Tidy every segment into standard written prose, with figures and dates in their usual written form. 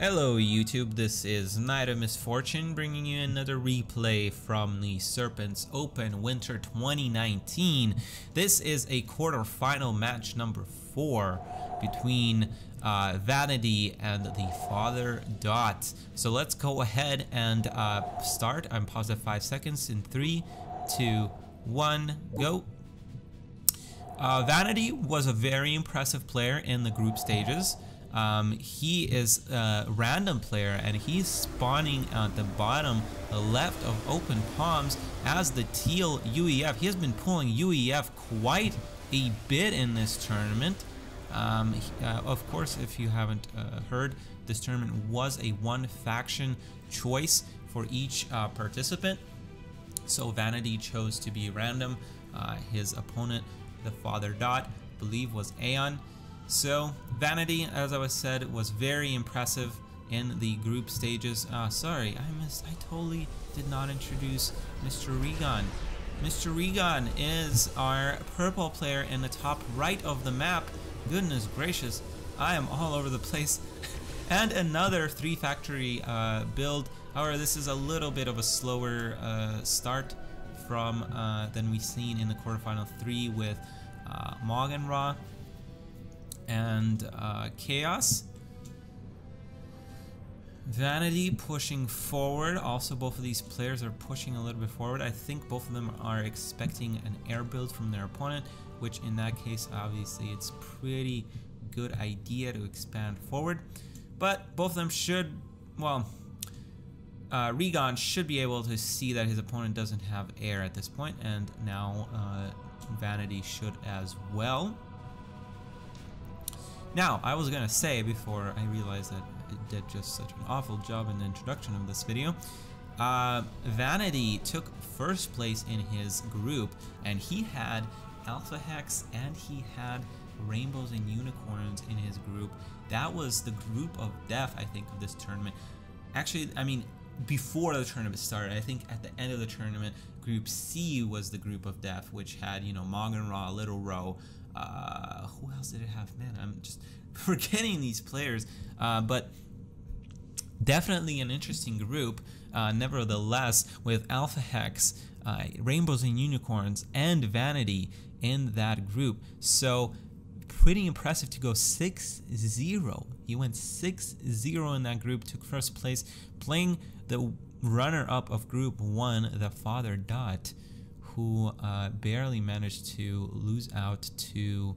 Hello YouTube, this is Nite of Misfortune bringing you another replay from the Serpents Open Winter 2019. This is a quarterfinal match number 4 between Vanady and the Father Dot. So let's go ahead and start. I'm paused at 5 seconds in 3, 2, 1, go. Vanady was a very impressive player in the group stages. He is a random player and he's spawning at the bottom left of open palms as the teal UEF. He has been pulling UEF quite a bit in this tournament. Of course, if you haven't heard, this tournament was a one faction choice for each participant. So Vanady chose to be random. His opponent, the Father Dot, I believe was Aeon. So Vanady, as I said, was very impressive in the group stages. Sorry, I totally did not introduce Mr. Regon. Mr. Regon is our purple player in the top right of the map. Goodness gracious, I am all over the place. And another 3 factory build. However, this is a little bit of a slower start from than we've seen in the quarterfinal 3 with Ra and Chaos. Vanady pushing forward. Also, both of these players are pushing a little bit forward. I think both of them are expecting an air build from their opponent, which in that case, obviously, it's pretty good idea to expand forward. But both of them should, well, Regon should be able to see that his opponent doesn't have air at this point, and now Vanady should as well. Now, I was gonna say before I realized that I did just such an awful job in the introduction of this video, Vanady took first place in his group, and he had Alpha Hex and he had Rainbows and Unicorns in his group. That was the group of death, I think, of this tournament. Actually, I mean, before the tournament started, I think at the end of the tournament, Group C was the group of death, which had, you know, Ra, Little Ro. Who else did it have? Man, I'm just forgetting these players. But definitely an interesting group. Nevertheless, with Alpha Hex, Rainbows and Unicorns, and Vanady in that group. So pretty impressive to go 6-0. He went 6-0 in that group, took first place, playing the runner-up of Group 1, the Father Dot, who barely managed to lose out to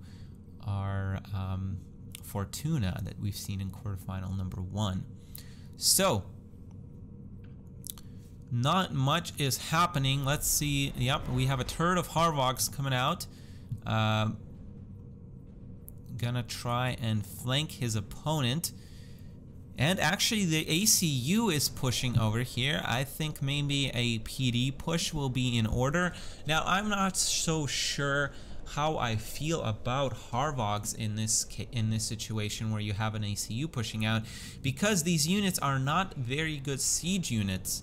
our Fortuna that we've seen in quarterfinal number 1. So, not much is happening. Let's see. Yep, we have a turret of Harvogs coming out. Gonna try and flank his opponent. And actually the ACU is pushing over here. I think maybe a PD push will be in order. Now, I'm not so sure how I feel about Harvogs in this situation where you have an ACU pushing out, because these units are not very good siege units.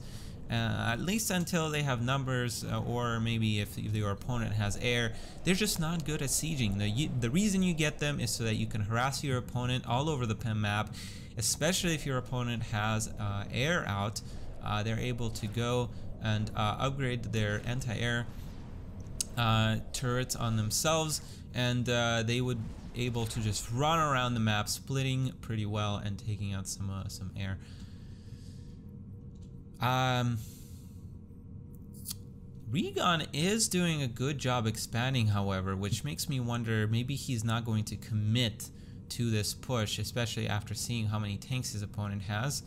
At least until they have numbers, or maybe if your opponent has air, they're just not good at sieging. The reason you get them is so that you can harass your opponent all over the PEM map, especially if your opponent has air out. They're able to go and upgrade their anti-air turrets on themselves, and they would able to just run around the map, splitting pretty well and taking out some air. Regon is doing a good job expanding, however, which makes me wonder maybe he's not going to commit to this push, especially after seeing how many tanks his opponent has.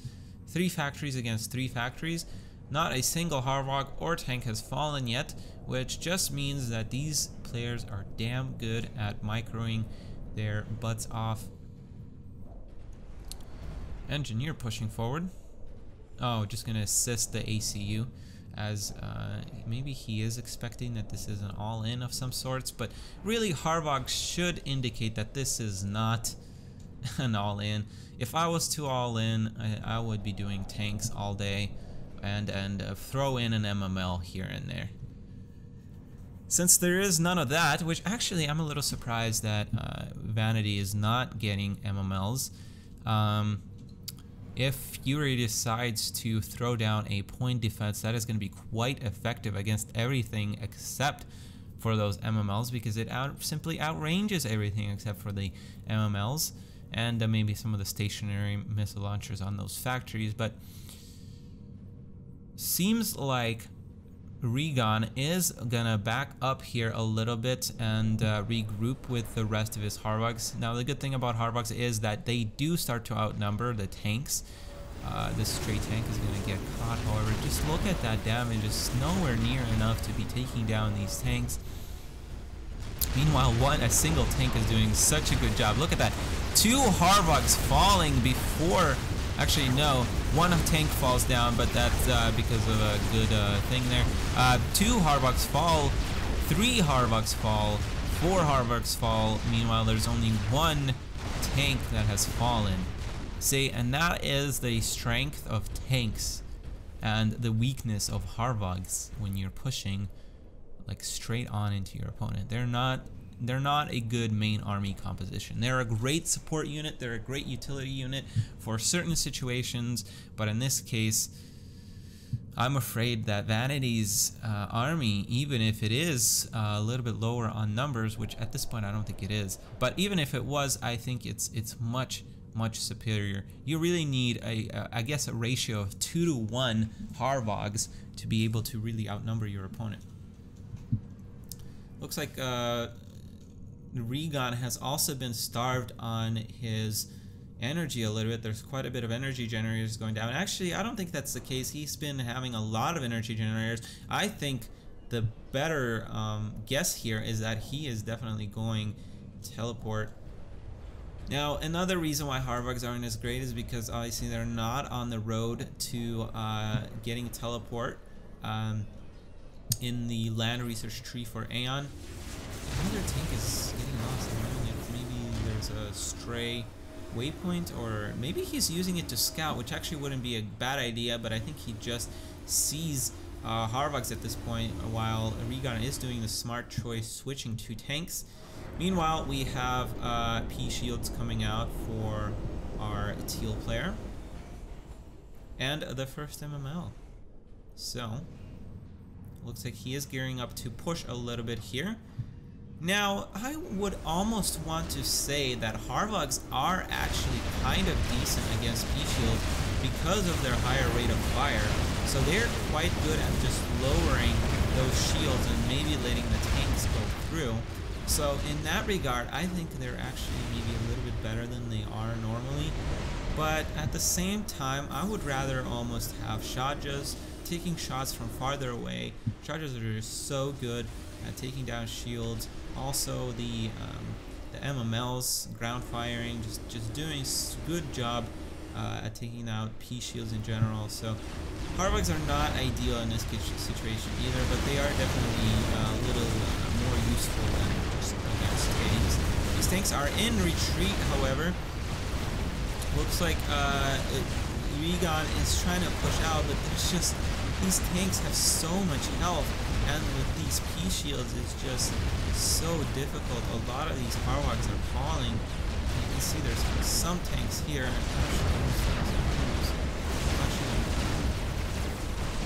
3 factories against 3 factories. Not a single Harvog or tank has fallen yet, which just means that these players are damn good at microing their butts off. Engineer pushing forward. Oh, just gonna assist the ACU, as maybe he is expecting that this is an all-in of some sorts, but really Harvog should indicate that this is not an all-in. If I was to all-in, I would be doing tanks all day and throw in an MML here and there. Since there is none of that, which actually I'm a little surprised that Vanady is not getting MMLs. if Fury decides to throw down a point defense, that is going to be quite effective against everything except for those MMLs, because it simply outranges everything except for the MMLs and maybe some of the stationary missile launchers on those factories. But seems like Regon is gonna back up here a little bit and regroup with the rest of his Harbugs. Now the good thing about Harbugs is that they do start to outnumber the tanks. This stray tank is gonna get caught, however. Just look at that damage, it's nowhere near enough to be taking down these tanks. Meanwhile, a single tank is doing such a good job. Look at that, 2 Harbugs falling before. Actually, no, 1 tank falls down, but that's because of a good thing there. 2 Harbugs fall, 3 Harbugs fall, 4 Harbugs fall. Meanwhile, there's only 1 tank that has fallen. See, and that is the strength of tanks and the weakness of Harbugs when you're pushing like straight on into your opponent. They're not a good main army composition. They're a great support unit, they're a great utility unit for certain situations, but in this case, I'm afraid that Vanity's army, even if it is a little bit lower on numbers, which at this point I don't think it is, but even if it was, I think it's much superior. You really need I guess a ratio of 2 to 1 Harbugs to be able to really outnumber your opponent. Looks like Regon has also been starved on his energy a little bit. There's quite a bit of energy generators going down. Actually, I don't think that's the case. He's been having a lot of energy generators. I think the better guess here is that he is definitely going to teleport. Now, another reason why Harbugs aren't as great is because obviously they're not on the road to getting teleport in the land research tree for Aeon. Another tank is getting lost. I'm wondering if maybe there's a stray waypoint, or maybe he's using it to scout, which actually wouldn't be a bad idea, but I think he just sees Harbugs at this point, while Regon is doing the smart choice, switching to tanks. Meanwhile, we have P shields coming out for our teal player and the first MML. So looks like he is gearing up to push a little bit here. Now, I would almost want to say that Harbugs are actually kind of decent against P-Shield because of their higher rate of fire. So they're quite good at just lowering those shields and maybe letting the tanks go through. So in that regard, I think they're actually maybe a little bit better than they are normally. But at the same time, I would rather almost have Shajas taking shots from farther away. Shajas are just so good at taking down shields. Also the MMLs, ground firing, just doing a good job at taking out P shields in general. So Harbugs are not ideal in this situation either, but they are definitely a little more useful than just against tanks. These tanks are in retreat, however. Looks like Regon is trying to push out, but there's just, these tanks have so much health, and with these P shields it's just so difficult. A lot of these Harbugs are falling. You can see there's some tanks here.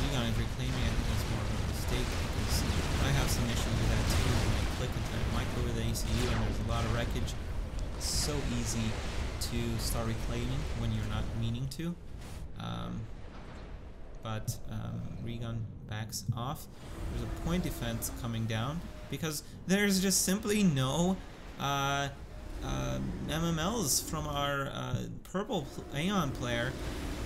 Regon is reclaiming, I think that's more of a mistake, because I have some issues with that too. When I click into the micro with the ACU and there's a lot of wreckage, it's so easy to start reclaiming when you're not meaning to. But Regon backs off. There's a point defense coming down because there's just simply no MMLs from our purple Aeon player.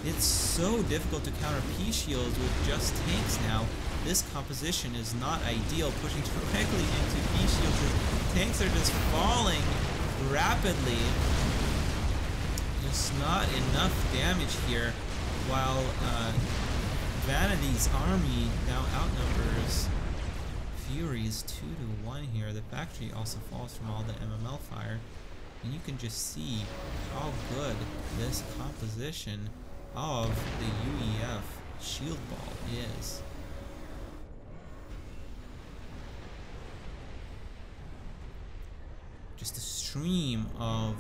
It's so difficult to counter P shields with just tanks now. This composition is not ideal, pushing directly into P shields. Tanks are just falling rapidly. Just not enough damage here, while Vanity's army now outnumbers Fury's 2 to 1 here. The factory also falls from all the MML fire, and you can just see how good this composition of the UEF shield ball is. Just a stream of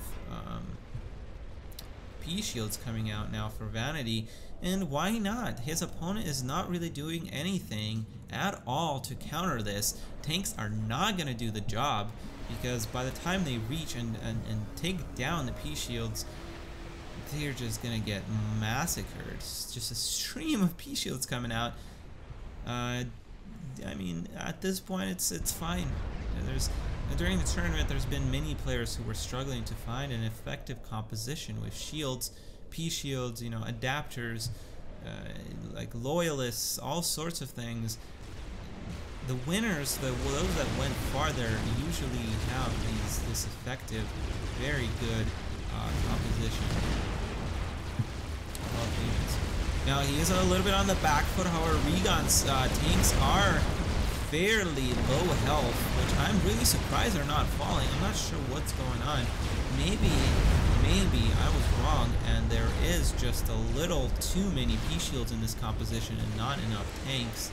P shields coming out now for Vanady, and why not? His opponent is not really doing anything at all to counter this. Tanks are not going to do the job, because by the time they reach and take down the P shields, they're just going to get massacred. It's just a stream of P shields coming out. I mean, at this point, it's fine. During the tournament, there's been many players who were struggling to find an effective composition with shields, P shields, you know, adapters, like loyalists, all sorts of things. The winners, those that went farther, usually have this effective, very good composition. Now he is a little bit on the back foot. However, Regon's tanks are fairly low health, which I'm really surprised they're not falling. I'm not sure what's going on. Maybe I was wrong and there is just a little too many P shields in this composition and not enough tanks.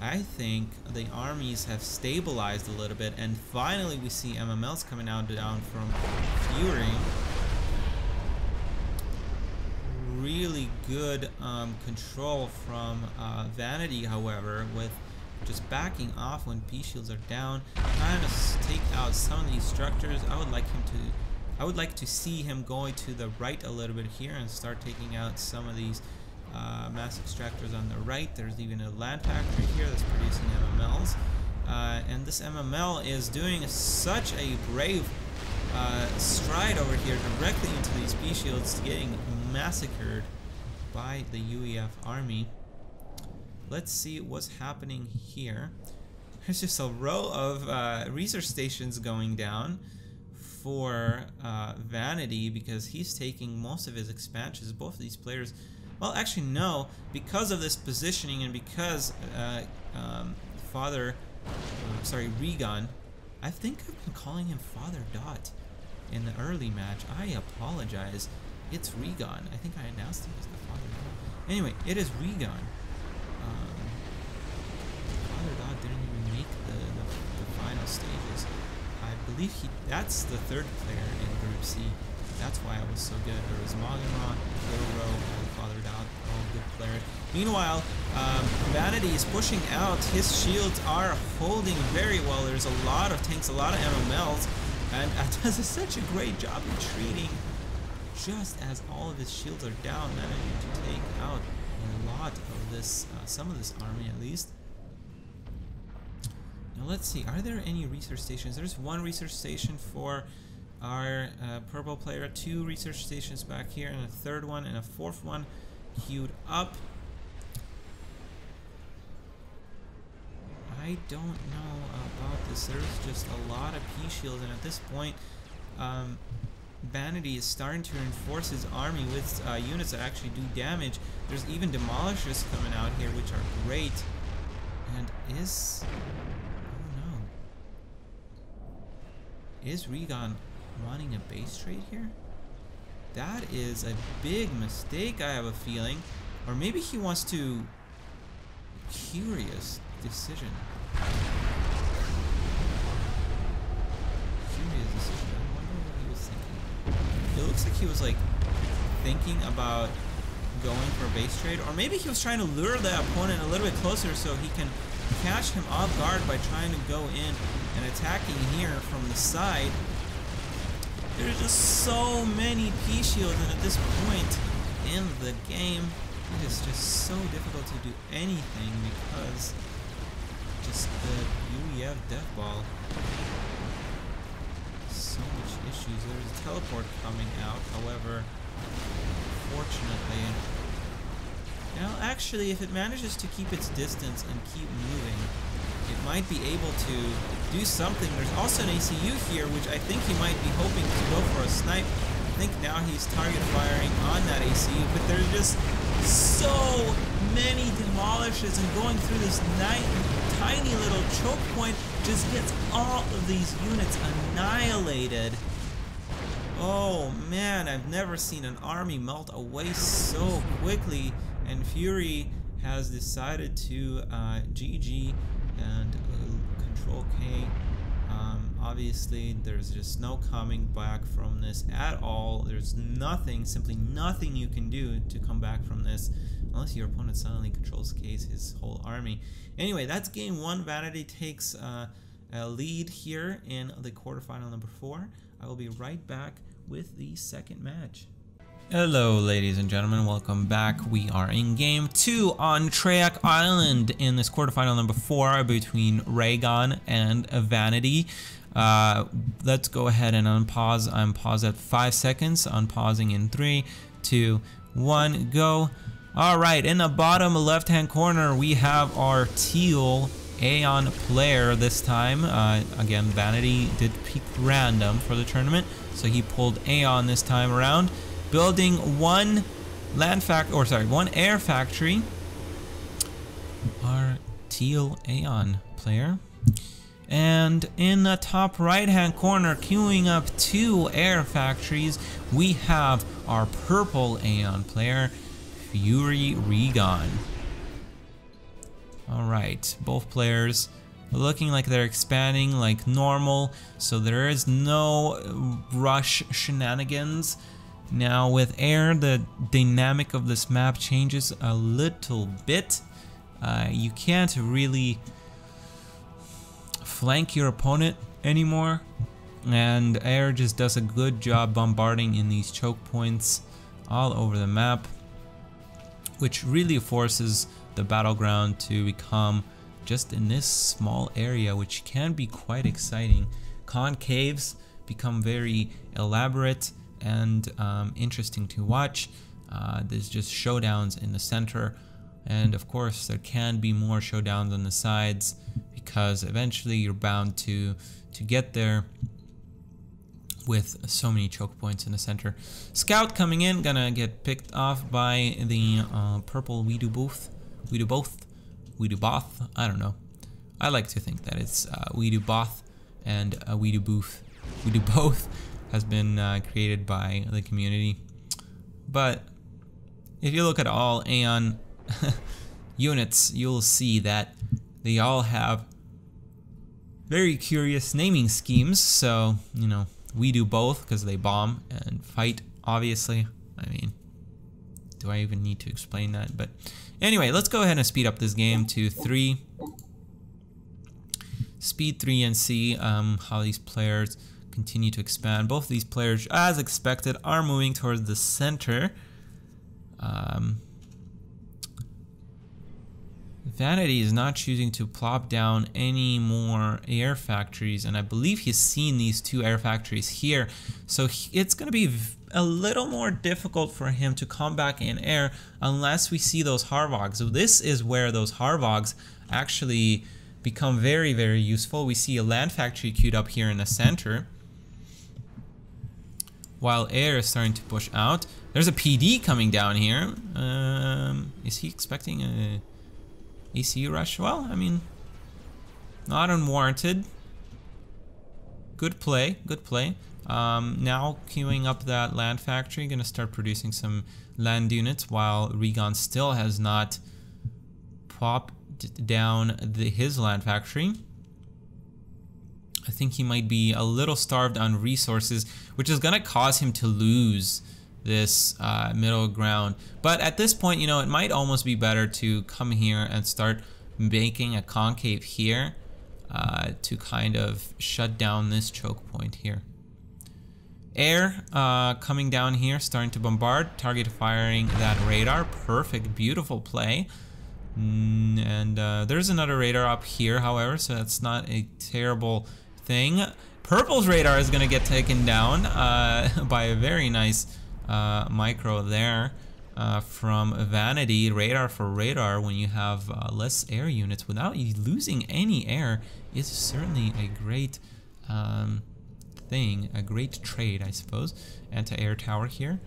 I think the armies have stabilized a little bit, and finally we see MMLs coming out down from Fury. Really good control from Vanady, however, with just backing off when P shields are down, trying to take out some of these structures. I would like to see him going to the right a little bit here and start taking out some of these mass extractors on the right. There's even a land factory here that's producing MMLs, and this MML is doing such a brave stride over here directly into these P shields, getting massacred by the UEF army. Let's see what's happening here. There's just a row of research stations going down for Vanady, because he's taking most of his expansions. Both of these players, well, actually no, because of this positioning and because Regon, I think I've been calling him Father Dot in the early match. I apologize. It's Regon. I think I announced him as the Father Dot. Anyway, it is Regon. Father Dot didn't even make the final stages. I believe that's the third player in Group C. That's why it was so good. There was Magenron, Loro, and Father Dot, all good players. Meanwhile, Vanady is pushing out. His shields are holding very well. There's a lot of tanks, a lot of MMLs, and does such a great job retreating. Just as all of his shields are down, managing to take out a lot of this, some of this army at least. Now let's see, are there any research stations? There's one research station for our purple player, two research stations back here, and a third one and a fourth one queued up. I don't know about this. There's just a lot of P shields, and at this point, Vanady is starting to reinforce his army with units that actually do damage. There's even demolishers coming out here, which are great. And is... oh no. Is Regon wanting a base trade here? That is a big mistake, I have a feeling. Or maybe he wants to... Curious decision. It looks like he was like thinking about going for a base trade, or maybe he was trying to lure the opponent a little bit closer so he can catch him off guard by trying to go in and attacking here from the side. There's just so many P shields, and at this point in the game, it is just so difficult to do anything because just the UEF death ball. So much issues. There's a teleport coming out, however, fortunately, now actually if it manages to keep its distance and keep moving, it might be able to do something. There's also an ACU here, which I think he might be hoping to go for a snipe. I think now he's target firing on that ACU, but there's just so many demolishes, and going through this tiny little choke point just gets all of these units annihilated. Oh man, I've never seen an army melt away so quickly, and Fury has decided to GG and Control K Obviously, there's just no coming back from this at all. There's nothing, simply nothing you can do to come back from this, unless your opponent suddenly controls his whole army. Anyway, that's game 1. Vanady takes a lead here in the quarterfinal number 4. I will be right back with the second match. Hello ladies and gentlemen, welcome back. We are in game 2 on Trayak Island in this quarterfinal number 4 between Regon and Vanady. Let's go ahead and unpause. I'm paused at 5 seconds. Unpausing in 3, 2, 1, go. Alright, in the bottom left hand corner we have our teal Aeon player this time. Again, Vanady did pick random for the tournament, so he pulled Aeon this time around. Building one air factory. Our teal Aeon player. And in the top right hand corner, queuing up 2 air factories, we have our purple Aeon player, Fury Regon. Alright, both players looking like they're expanding like normal, so there is no rush shenanigans. Now with air, the dynamic of this map changes a little bit. You can't really flank your opponent anymore, and air just does a good job bombarding in these choke points all over the map, which really forces the battleground to become just in this small area, which can be quite exciting. Concaves become very elaborate and interesting to watch. There's just showdowns in the center, and of course there can be more showdowns on the sides, because eventually you're bound to get there with so many choke points in the center. Scout coming in, gonna get picked off by the purple We Do Both, I don't know. I like to think that it's We Do Both and We Do Both. We Do Both has been created by the community. But if you look at all Aeon units, you'll see that they all have very curious naming schemes. So, you know, we do both because they bomb and fight, obviously. I mean, do I even need to explain that? But anyway, let's go ahead and speed up this game to 3. Speed 3 and see how these players continue to expand. Both of these players, as expected, are moving towards the center. Vanady is not choosing to plop down any more air factories, and I believe he's seen these 2 air factories here, so it's going to be a little more difficult for him to come back in air unless we see those Harvogs. So this is where those Harvogs actually become very, very useful. We see a land factory queued up here in the center, while air is starting to push out. There's a PD coming down here. Is he expecting a AC rush? Well, I mean, not unwarranted. Good play, good play. Now queuing up that land factory, gonna start producing some land units, while Regon still has not popped down his land factory. I think he might be a little starved on resources, which is gonna cause him to lose this middle ground. But at this point, you know, it might almost be better to come here and start making a concave here to kind of shut down this choke point here. Air coming down here, starting to bombard, target firing that radar. Perfect, beautiful play. And there's another radar up here, however, so that's not a terrible thing. Purple's radar is gonna get taken down by a very nice micro there from Vanady. Radar for radar when you have less air units without you losing any air is certainly a great thing, a great trade, I suppose. Anti-air tower here.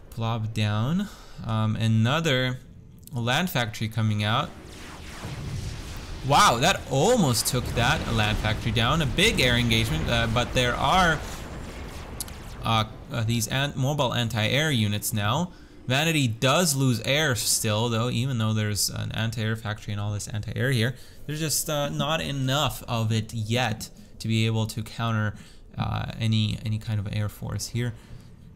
Plop down. Another land factory coming out. Wow, that almost took that land factory down. A big air engagement, but there are these mobile anti-air units now. Vanady does lose air still, though, even though there's an anti-air factory and all this anti-air here. There's just not enough of it yet to be able to counter any kind of air force here.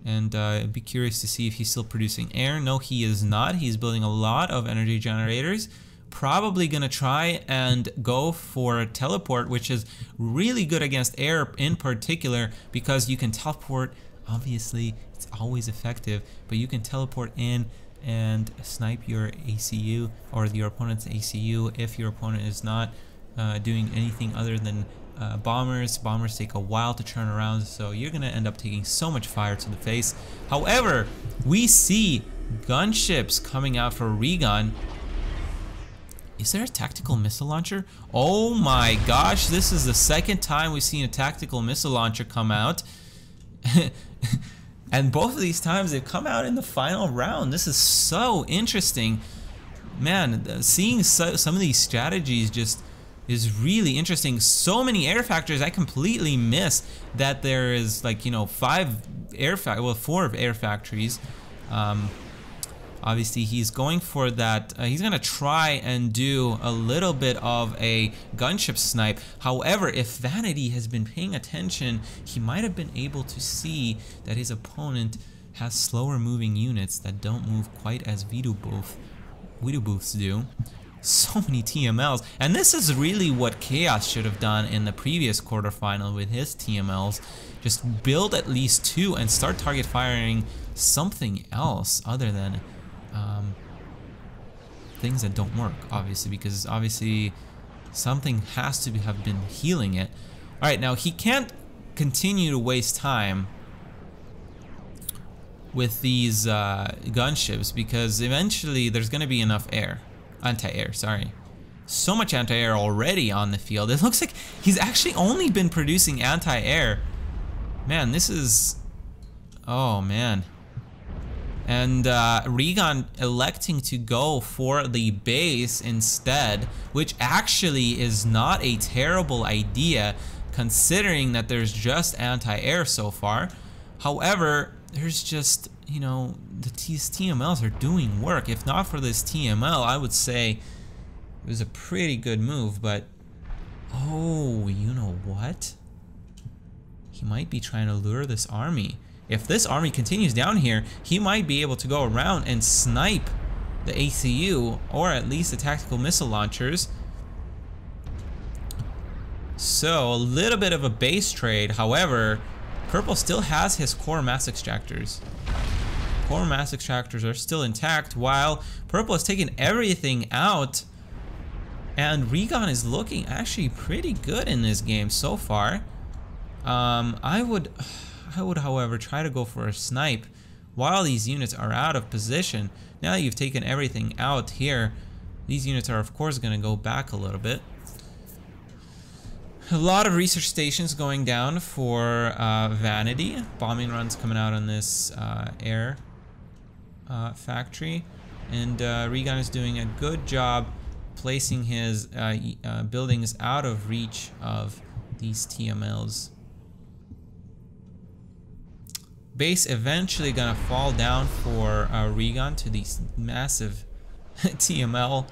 And I'd be curious to see if he's still producing air. No, he is not. He's building a lot of energy generators. Probably gonna try and go for a teleport, which is really good against air in particular, because you can teleport. Obviously, it's always effective, but you can teleport in and snipe your ACU or your opponent's ACU if your opponent is not doing anything other than bombers. Bombers take a while to turn around, so you're gonna end up taking so much fire to the face. However, we see gunships coming out for Regon. Is there a tactical missile launcher? Oh my gosh, this is the second time we've seen a tactical missile launcher come out. And both of these times they've come out in the final round. This is so interesting. Man, seeing some of these strategies just is really interesting. So many air factors. I completely missed that there is, like, you know, 4 air factories. Obviously he's going for that. He's gonna try and do a little bit of a gunship snipe. However, if Vanady has been paying attention, he might have been able to see that his opponent has slower moving units that don't move quite as Voodoo booths do. So many TMLs, and this is really what Chaos should have done in the previous quarterfinal with his TMLs. Just build at least 2 and start target firing something else other than things that don't work, obviously, because obviously something has to have been healing it. Alright, now he can't continue to waste time with these gunships, because eventually there's going to be enough anti-air, sorry. So much anti-air already on the field. It looks like he's actually only been producing anti-air. Man, this is... oh man. And Regon electing to go for the base instead, which actually is not a terrible idea considering that there's just anti-air so far. However, there's just, you know, these TMLs are doing work. If not for this TML, I would say it was a pretty good move, but oh, you know what? He might be trying to lure this army. If this army continues down here, he might be able to go around and snipe the ACU, or at least the tactical missile launchers. So a little bit of a base trade. However, Purple still has his core mass extractors. Core mass extractors are still intact, while Purple has taken everything out. And Regon is looking actually pretty good in this game so far. I would, however, try to go for a snipe while these units are out of position. Now that you've taken everything out here, these units are of course going to go back a little bit. A lot of research stations going down for Vanady. Bombing runs coming out on this air factory. And Regon is doing a good job placing his buildings out of reach of these TMLs. Base eventually gonna fall down for Regon to these massive TML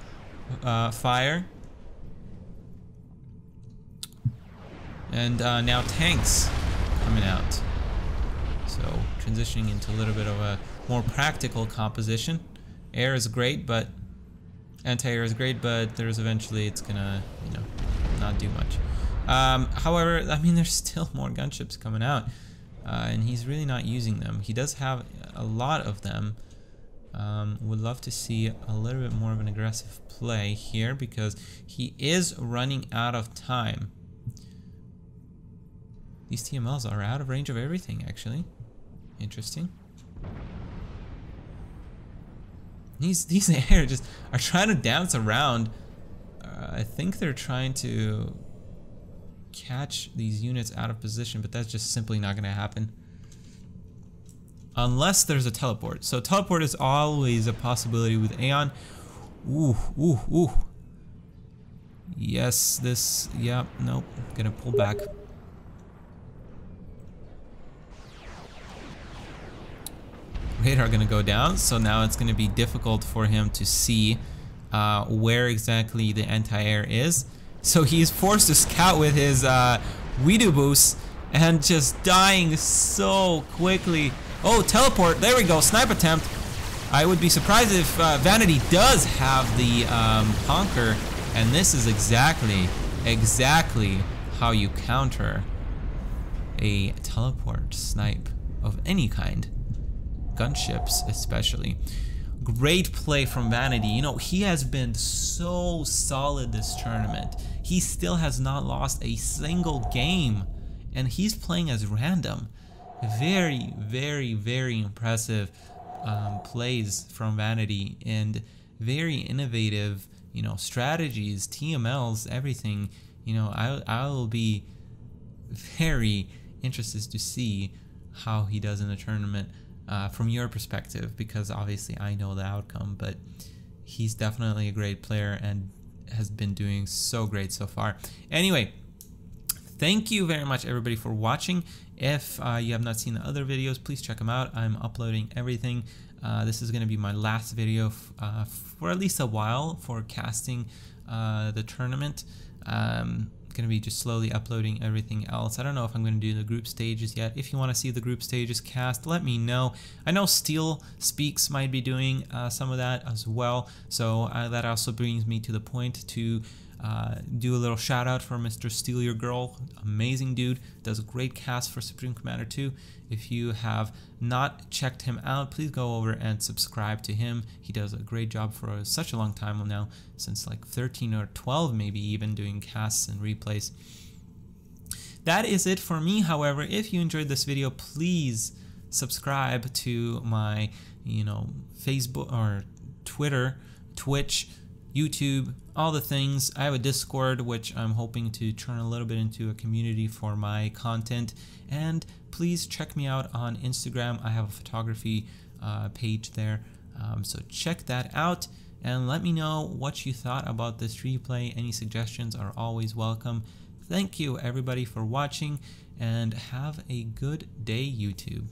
fire. And now tanks coming out. So transitioning into a little bit of a more practical composition. Air is great, but anti-air is great, but there's eventually it's gonna, you know, not do much. However, I mean, there's still more gunships coming out. And he's really not using them. He does have a lot of them. Would love to see a little bit more of an aggressive play here, because he is running out of time. These TMLs are out of range of everything, actually. Interesting. These air just are trying to dance around. I think they're trying to catch these units out of position, but that's just simply not going to happen unless there's a teleport. So teleport is always a possibility with Aeon. Ooh. Yes, this, yeah, nope, gonna pull back. Radar gonna go down, so now it's gonna be difficult for him to see where exactly the anti-air is. So he's forced to scout with his Weedo boost and just dying so quickly. Oh, teleport. There we go. Snipe attempt. I would be surprised if Vanady does have the honker, and this is exactly how you counter a teleport snipe of any kind, gunships especially. Great play from Vanady. You know, he has been so solid this tournament. He still has not lost a single game, and he's playing as random. Very, very, very impressive plays from Vanady, and very innovative, you know, strategies, TMLs, everything. You know, I will be very interested to see how he does in the tournament from your perspective, because obviously I know the outcome, but he's definitely a great player and has been doing so great so far. Anyway, thank you very much everybody for watching. If you have not seen the other videos, please check them out. I'm uploading everything. This is going to be my last video for at least a while for casting the tournament. Going to be just slowly uploading everything else. I don't know if I'm going to do the group stages yet. If you want to see the group stages cast, let me know. I know Steel Speaks might be doing some of that as well, so that also brings me to the point to do a little shout out for Mr. Steal Your Girl. Amazing dude, does a great cast for Supreme Commander 2. If you have not checked him out, please go over and subscribe to him. He does a great job for such a long time now, since like 13 or 12 maybe, even doing casts and replays. That is it for me. However, if you enjoyed this video, please subscribe to my, you know, Facebook or Twitter, Twitch, YouTube, all the things. I have a Discord, which I'm hoping to turn a little bit into a community for my content. And please check me out on Instagram. I have a photography page there, so check that out and let me know what you thought about this replay. Any suggestions are always welcome. Thank you everybody for watching, and have a good day, YouTube.